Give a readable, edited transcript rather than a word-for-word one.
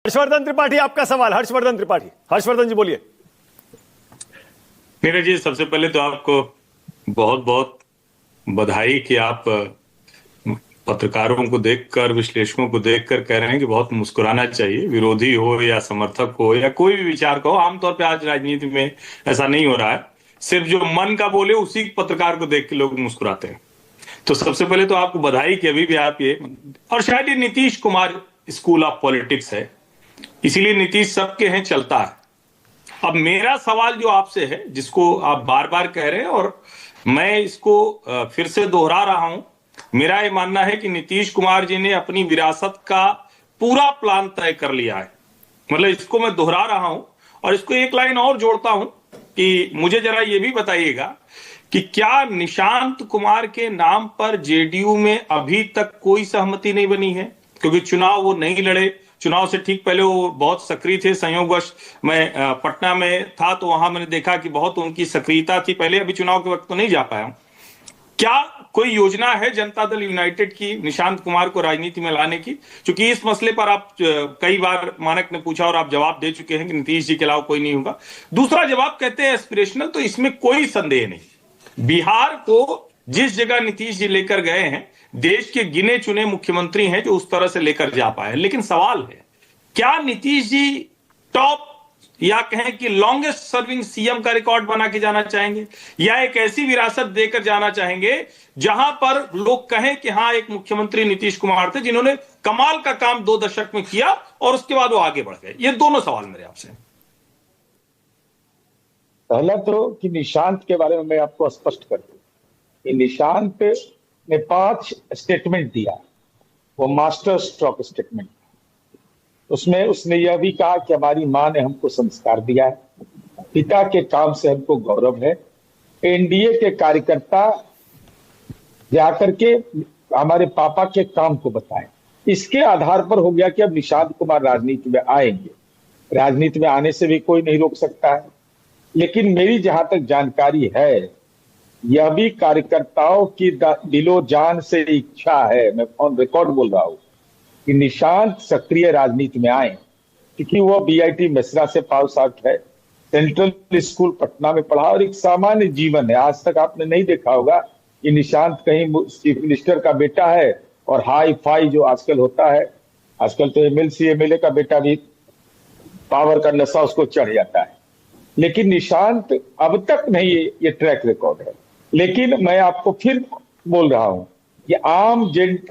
हर्षवर्धन त्रिपाठी, आपका सवाल। हर्षवर्धन त्रिपाठी, हर्षवर्धन जी बोलिए। नीरज जी, सबसे पहले तो आपको बहुत बहुत बधाई कि आप पत्रकारों को देखकर, विश्लेषकों को देखकर कह रहे हैं कि बहुत मुस्कुराना चाहिए, विरोधी हो या समर्थक हो या कोई भी विचार का हो। आमतौर पे आज राजनीति में ऐसा नहीं हो रहा है। सिर्फ जो मन का बोले उसी पत्रकार को देख के लोग मुस्कुराते हैं। तो सबसे पहले तो आपको बधाई कि अभी भी आप ये, और शायद ये Nitish Kumar school of politics है, इसीलिए नीतीश सबके हैं, चलता है। अब मेरा सवाल जो आपसे है, जिसको आप बार बार कह रहे हैं और मैं इसको फिर से दोहरा रहा हूं, मेरा ये मानना है कि नीतीश कुमार जी ने अपनी विरासत का पूरा प्लान तय कर लिया है। मतलब इसको मैं दोहरा रहा हूं और इसको एक लाइन और जोड़ता हूं कि मुझे जरा ये भी बताइएगा कि क्या निशांत कुमार के नाम पर जेडीयू में अभी तक कोई सहमति नहीं बनी है? क्योंकि चुनाव वो नहीं लड़े, चुनाव से ठीक पहले वो बहुत सक्रिय थे। संयोगवश मैं पटना में था तो वहां मैंने देखा कि बहुत उनकी सक्रियता थी पहले, अभी चुनाव के वक्त तो नहीं जा पाया हूं। क्या कोई योजना है जनता दल यूनाइटेड की निशांत कुमार को राजनीति में लाने की? क्योंकि इस मसले पर आप कई बार मानक ने पूछा और आप जवाब दे चुके हैं कि नीतीश जी के अलावा कोई नहीं होगा। दूसरा जवाब कहते हैं एस्पिरेशनल, तो इसमें कोई संदेह नहीं। बिहार को जिस जगह नीतीश जी लेकर गए हैं, देश के गिने चुने मुख्यमंत्री हैं जो उस तरह से लेकर जा पाए। लेकिन सवाल है, क्या नीतीश जी टॉप या कहें कि लॉन्गेस्ट सर्विंग सीएम का रिकॉर्ड बना के जाना चाहेंगे, या एक ऐसी विरासत देकर जाना चाहेंगे जहां पर लोग कहें कि हाँ, एक मुख्यमंत्री नीतीश कुमार थे जिन्होंने कमाल का काम 2 दशक में किया और उसके बाद वो आगे बढ़ गए? ये दोनों सवाल मेरे आपसे। पहला तो कि निशांत के बारे में मैं आपको स्पष्ट कर दूं कि निशांत ने 5 स्टेटमेंट दिया, वो मास्टर स्ट्रोक स्टेटमेंट। उसमें उसने यह भी कहा कि हमारी मां ने हमको संस्कार दिया है, पिता के काम से हमको गौरव है, एनडीए के कार्यकर्ता जाकर के हमारे पापा के काम को बताएं। इसके आधार पर हो गया कि अब निशांत कुमार राजनीति में आएंगे। राजनीति में आने से भी कोई नहीं रोक सकता है। लेकिन मेरी जहां तक जानकारी है, यह भी कार्यकर्ताओं की दिलो जान से इच्छा है, मैं ऑन रिकॉर्ड बोल रहा हूं, कि निशांत सक्रिय राजनीति में आए। क्योंकि वो बीआईटी मिश्रा से पास आउट है, सेंट्रल स्कूल पटना में पढ़ा और एक सामान्य जीवन है। आज तक आपने नहीं देखा होगा कि निशांत कहीं चीफ मिनिस्टर का बेटा है और हाई फाई जो आजकल होता है, आजकल तो एमएलए का बेटा भी पावर का नशा उसको चढ़ जाता है। लेकिन निशांत अब तक नहीं, ये ट्रैक रिकॉर्ड है। लेकिन मैं आपको फिर बोल रहा हूं कि आम जनता